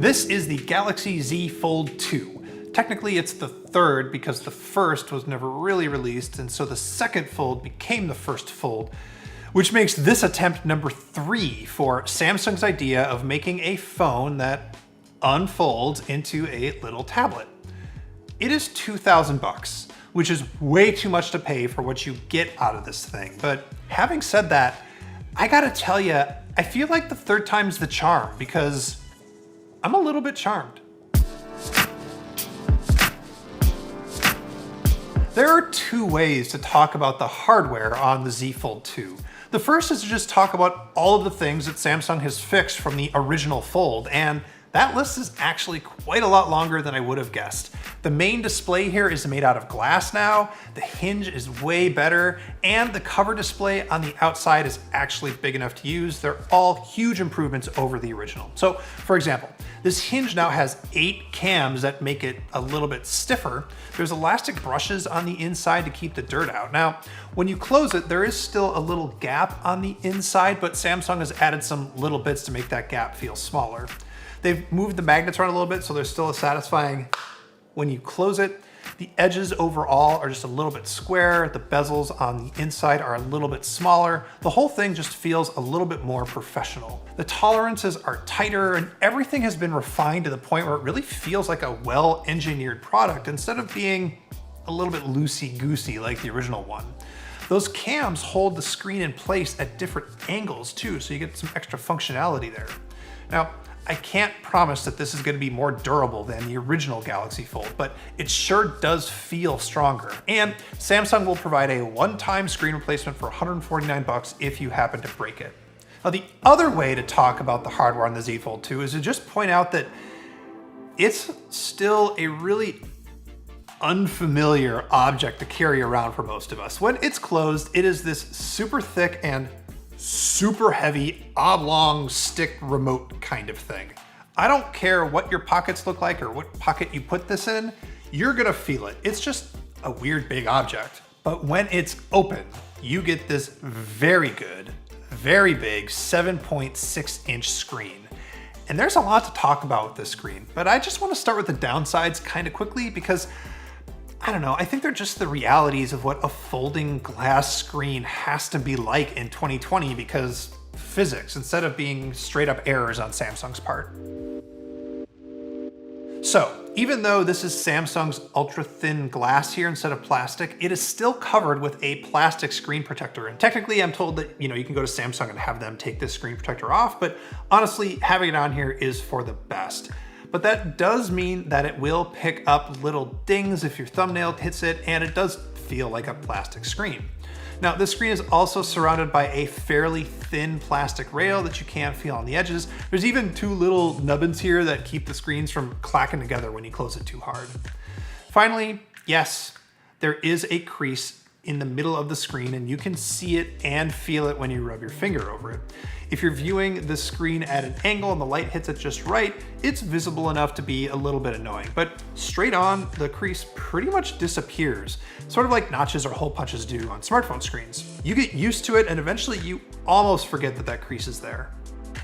This is the Galaxy Z Fold 2. Technically it's the third because the first was never really released, and so the second fold became the first fold, which makes this attempt number 3 for Samsung's idea of making a phone that unfolds into a little tablet. It is $2,000, which is way too much to pay for what you get out of this thing. But having said that, I gotta tell you, I feel like the third time's the charm because I'm a little bit charmed. There are two ways to talk about the hardware on the Z Fold 2. The first is to just talk about all of the things that Samsung has fixed from the original Fold, and that list is actually quite a lot longer than I would have guessed. The main display here is made out of glass now, the hinge is way better, and the cover display on the outside is actually big enough to use. They're all huge improvements over the original. So, for example, this hinge now has 8 cams that make it a little bit stiffer. There's elastic brushes on the inside to keep the dirt out. Now, when you close it, there is still a little gap on the inside, but Samsung has added some little bits to make that gap feel smaller. They've moved the magnets around a little bit, so there's still a satisfying when you close it. The edges overall are just a little bit square. The bezels on the inside are a little bit smaller. The whole thing just feels a little bit more professional. The tolerances are tighter and everything has been refined to the point where it really feels like a well-engineered product instead of being a little bit loosey-goosey like the original one. Those cams hold the screen in place at different angles too, so you get some extra functionality there. Now, I can't promise that this is going to be more durable than the original Galaxy Fold, but it sure does feel stronger. And Samsung will provide a one-time screen replacement for $149 if you happen to break it. Now, the other way to talk about the hardware on the Z Fold 2 is to just point out that it's still a really unfamiliar object to carry around for most of us. When it's closed, it is this super thick and super heavy oblong stick remote kind of thing. I don't care what your pockets look like or what pocket you put this in, you're gonna feel it. It's just a weird big object. But when it's open, you get this very good, very big 7.6-inch screen. And there's a lot to talk about with this screen, but I just want to start with the downsides kind of quickly because I don't know, I think they're just the realities of what a folding glass screen has to be like in 2020 because physics, instead of being straight up errors on Samsung's part. So, even though this is Samsung's ultra thin glass here instead of plastic, it is still covered with a plastic screen protector. And technically I'm told that, you can go to Samsung and have them take this screen protector off, but honestly, having it on here is for the best. But that does mean that it will pick up little dings if your thumbnail hits it, and it does feel like a plastic screen. Now, this screen is also surrounded by a fairly thin plastic rail that you can't feel on the edges. There's even 2 little nubbins here that keep the screens from clacking together when you close it too hard. Finally, yes, there is a crease in the middle of the screen, and you can see it and feel it when you rub your finger over it. If you're viewing the screen at an angle and the light hits it just right, it's visible enough to be a little bit annoying, but straight on, the crease pretty much disappears, sort of like notches or hole punches do on smartphone screens. You get used to it and eventually you almost forget that that crease is there.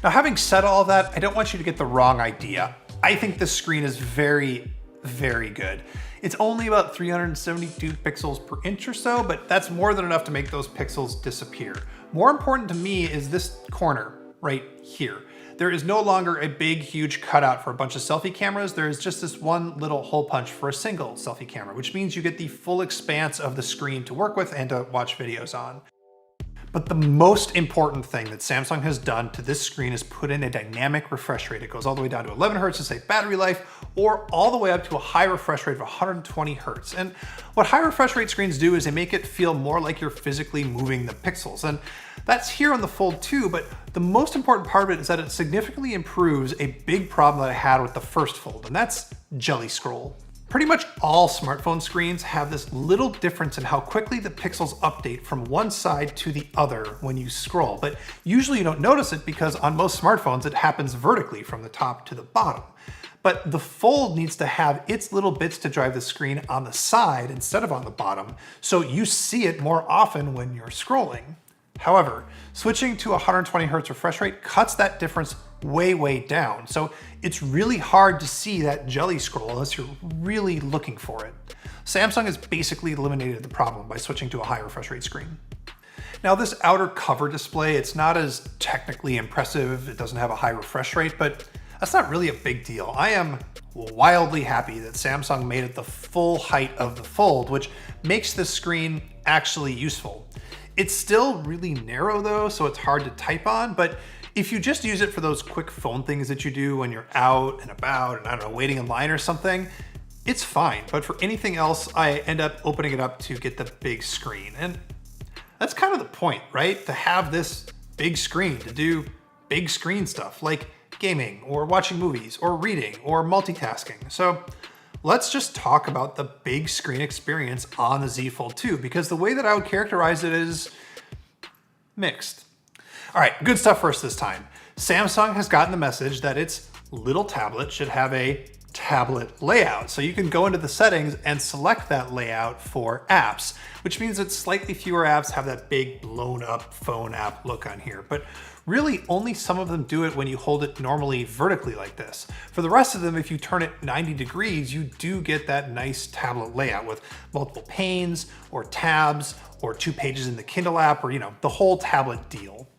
Now, having said all of that, I don't want you to get the wrong idea. I think this screen is very, very good. It's only about 372 pixels per inch or so, but that's more than enough to make those pixels disappear. More important to me is this corner right here. There is no longer a big, huge cutout for a bunch of selfie cameras. There is just this one little hole punch for a single selfie camera, which means you get the full expanse of the screen to work with and to watch videos on. But the most important thing that Samsung has done to this screen is put in a dynamic refresh rate. It goes all the way down to 11 Hertz to save battery life, or all the way up to a high refresh rate of 120 Hertz. And what high refresh rate screens do is they make it feel more like you're physically moving the pixels. And that's here on the Fold 2, but the most important part of it is that it significantly improves a big problem that I had with the first Fold, and that's jelly scroll. Pretty much all smartphone screens have this little difference in how quickly the pixels update from one side to the other when you scroll, but usually you don't notice it because on most smartphones it happens vertically from the top to the bottom. But the Fold needs to have its little bits to drive the screen on the side instead of on the bottom, so you see it more often when you're scrolling. However, switching to 120 Hz refresh rate cuts that difference way down. So it's really hard to see that jelly scroll unless you're really looking for it. Samsung has basically eliminated the problem by switching to a high refresh rate screen. Now this outer cover display, it's not as technically impressive. It doesn't have a high refresh rate, but that's not really a big deal. I am wildly happy that Samsung made it the full height of the Fold, which makes this screen actually useful. It's still really narrow though, so it's hard to type on, but if you just use it for those quick phone things that you do when you're out and about and I don't know, waiting in line or something, it's fine. But for anything else, I end up opening it up to get the big screen. And that's kind of the point, right? To have this big screen to do big screen stuff like gaming or watching movies or reading or multitasking. So let's just talk about the big screen experience on the Z Fold 2, because the way that I would characterize it is mixed. All right, good stuff first this time. Samsung has gotten the message that its little tablet should have a tablet layout. So you can go into the settings and select that layout for apps, which means that slightly fewer apps have that big blown up phone app look on here. But really only some of them do it when you hold it normally vertically like this. For the rest of them, if you turn it 90 degrees, you do get that nice tablet layout with multiple panes or tabs or 2 pages in the Kindle app or, the whole tablet deal.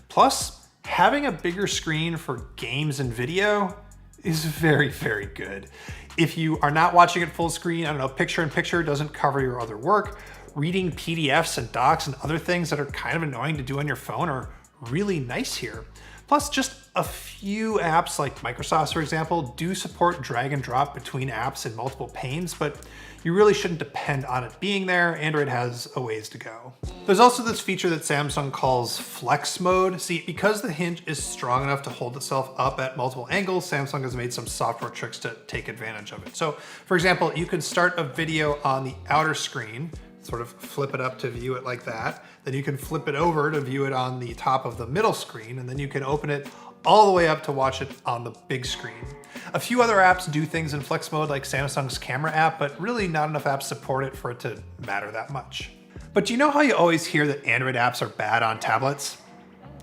Plus, having a bigger screen for games and video is very good. If you are not watching it full screen, I don't know, picture-in-picture doesn't cover your other work, reading PDFs and docs and other things that are kind of annoying to do on your phone are really nice here. Plus, just a few apps like Microsoft's, for example, do support drag and drop between apps in multiple panes, but you really shouldn't depend on it being there. Android has a ways to go. There's also this feature that Samsung calls flex mode. See, because the hinge is strong enough to hold itself up at multiple angles, Samsung has made some software tricks to take advantage of it. So, for example, you could start a video on the outer screen, sort of flip it up to view it like that. Then you can flip it over to view it on the top of the middle screen, and then you can open it all the way up to watch it on the big screen. A few other apps do things in flex mode like Samsung's camera app, but really not enough apps support it for it to matter that much. But do you know how you always hear that Android apps are bad on tablets?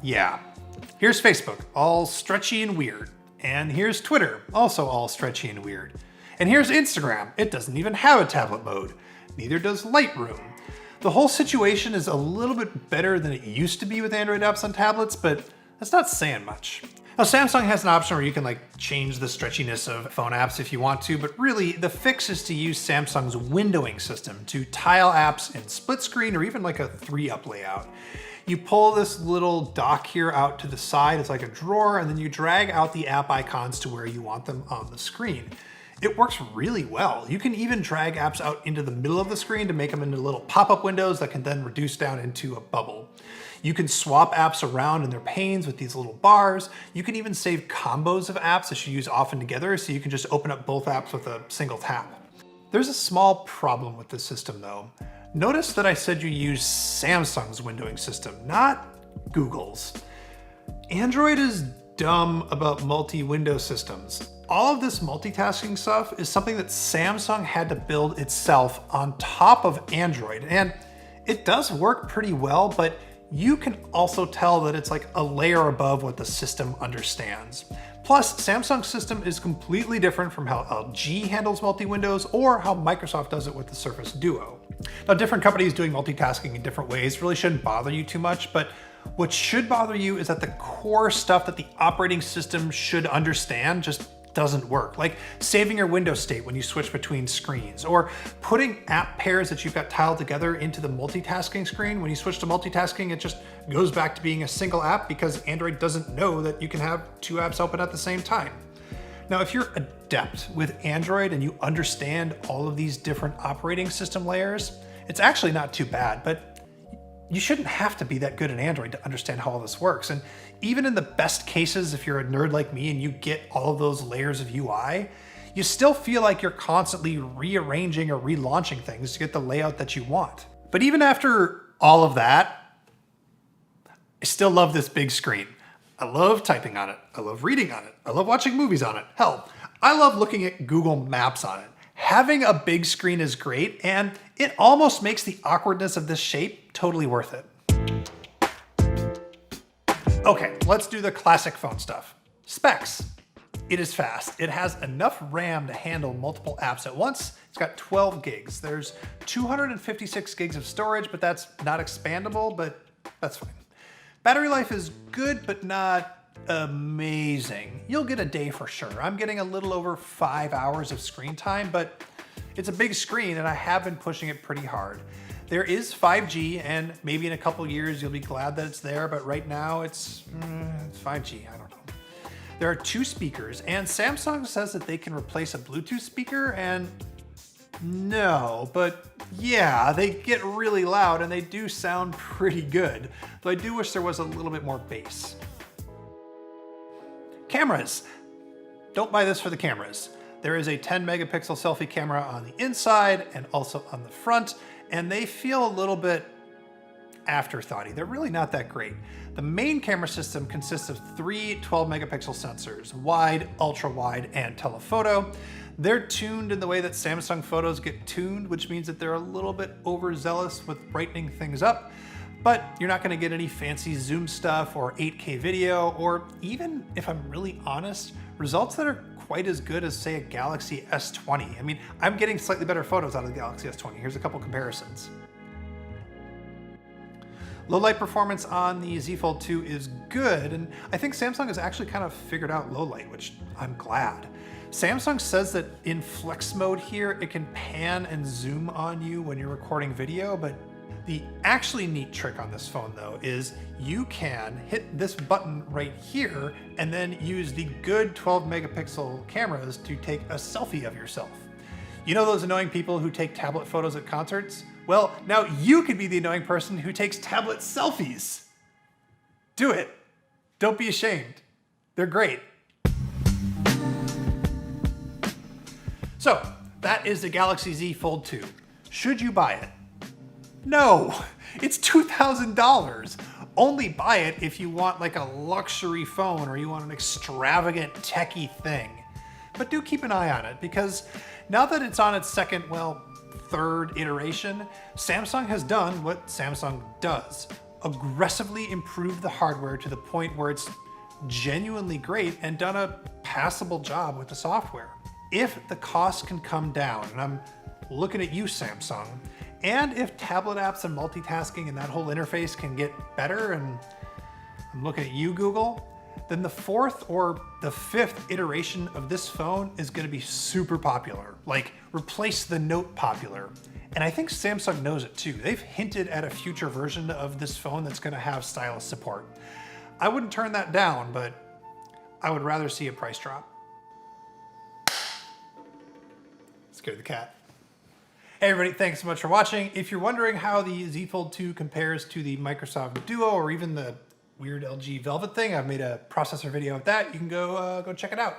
Yeah. Here's Facebook, all stretchy and weird. And here's Twitter, also all stretchy and weird. And here's Instagram, it doesn't even have a tablet mode. Neither does Lightroom. The whole situation is a little bit better than it used to be with Android apps on tablets, but that's not saying much. Now, Samsung has an option where you can change the stretchiness of phone apps if you want to, but really the fix is to use Samsung's windowing system to tile apps in split screen or even like a 3-up layout. You pull this little dock here out to the side, it's like a drawer, and then you drag out the app icons to where you want them on the screen. It works really well. You can even drag apps out into the middle of the screen to make them into little pop-up windows that can then reduce down into a bubble. You can swap apps around in their panes with these little bars. You can even save combos of apps that you use often together, so you can just open up both apps with a single tap. There's a small problem with this system though. Notice that I said you use Samsung's windowing system, not Google's. Android is dumb about multi-window systems. All of this multitasking stuff is something that Samsung had to build itself on top of Android, and it does work pretty well, but you can also tell that it's like a layer above what the system understands. Plus, Samsung's system is completely different from how LG handles multi-windows or how Microsoft does it with the Surface Duo. Now, different companies doing multitasking in different ways really shouldn't bother you too much, but what should bother you is that the core stuff that the operating system should understand just doesn't work. Like saving your window state when you switch between screens, or putting app pairs that you've got tiled together into the multitasking screen. When you switch to multitasking, it just goes back to being a single app because Android doesn't know that you can have 2 apps open at the same time. Now, if you're adept with Android and you understand all of these different operating system layers, it's actually not too bad, but you shouldn't have to be that good in Android to understand how all this works. And even in the best cases, if you're a nerd like me and you get all of those layers of UI, you still feel like you're constantly rearranging or relaunching things to get the layout that you want. But even after all of that, I still love this big screen. I love typing on it. I love reading on it. I love watching movies on it. Hell, I love looking at Google Maps on it. Having a big screen is great, and it almost makes the awkwardness of this shape totally worth it. Okay, let's do the classic phone stuff. Specs. It is fast. It has enough RAM to handle multiple apps at once. It's got 12 gigs. There's 256 gigs of storage, but that's not expandable, but that's fine. Battery life is good, but not amazing. You'll get a day for sure. I'm getting a little over 5 hours of screen time, but it's a big screen and I have been pushing it pretty hard. There is 5G, and maybe in a couple years you'll be glad that it's there, but right now it's 5G, I don't know. There are 2 speakers, and Samsung says that they can replace a Bluetooth speaker, and no, but yeah, they get really loud and they do sound pretty good, though I do wish there was a little bit more bass. Cameras. Don't buy this for the cameras. There is a 10 megapixel selfie camera on the inside and also on the front, and they feel a little bit afterthoughty. They're really not that great. The main camera system consists of 3 12 megapixel sensors, wide, ultra wide, and telephoto. They're tuned in the way that Samsung photos get tuned, which means that they're a little bit overzealous with brightening things up, but you're not gonna get any fancy zoom stuff or 8K video, or even, if I'm really honest, results that are quite as good as, say, a Galaxy S20. I mean, I'm getting slightly better photos out of the Galaxy S20. Here's a couple comparisons. Low light performance on the Z Fold 2 is good, and I think Samsung has actually kind of figured out low light, which I'm glad. Samsung says that in flex mode here, it can pan and zoom on you when you're recording video, but the actually neat trick on this phone though is you can hit this button right here and then use the good 12 megapixel cameras to take a selfie of yourself. You know those annoying people who take tablet photos at concerts? Well, now you could be the annoying person who takes tablet selfies. Do it. Don't be ashamed. They're great. So that is the Galaxy Z Fold 2. Should you buy it? No, it's $2,000. Only buy it if you want like a luxury phone or you want an extravagant techie thing. But do keep an eye on it, because now that it's on its second, well, third iteration, Samsung has done what Samsung does. Aggressively improved the hardware to the point where it's genuinely great and done a passable job with the software. If the cost can come down, and I'm looking at you, Samsung, and if tablet apps and multitasking and that whole interface can get better, and I'm looking at you, Google, then the 4th or the 5th iteration of this phone is gonna be super popular. Like, replace the Note popular. And I think Samsung knows it too. They've hinted at a future version of this phone that's gonna have stylus support. I wouldn't turn that down, but I would rather see a price drop. Scared the cat. Hey everybody, thanks so much for watching. If you're wondering how the Z Fold 2 compares to the Microsoft Duo or even the weird LG Velvet thing, I've made a processor video of that. You can go check it out.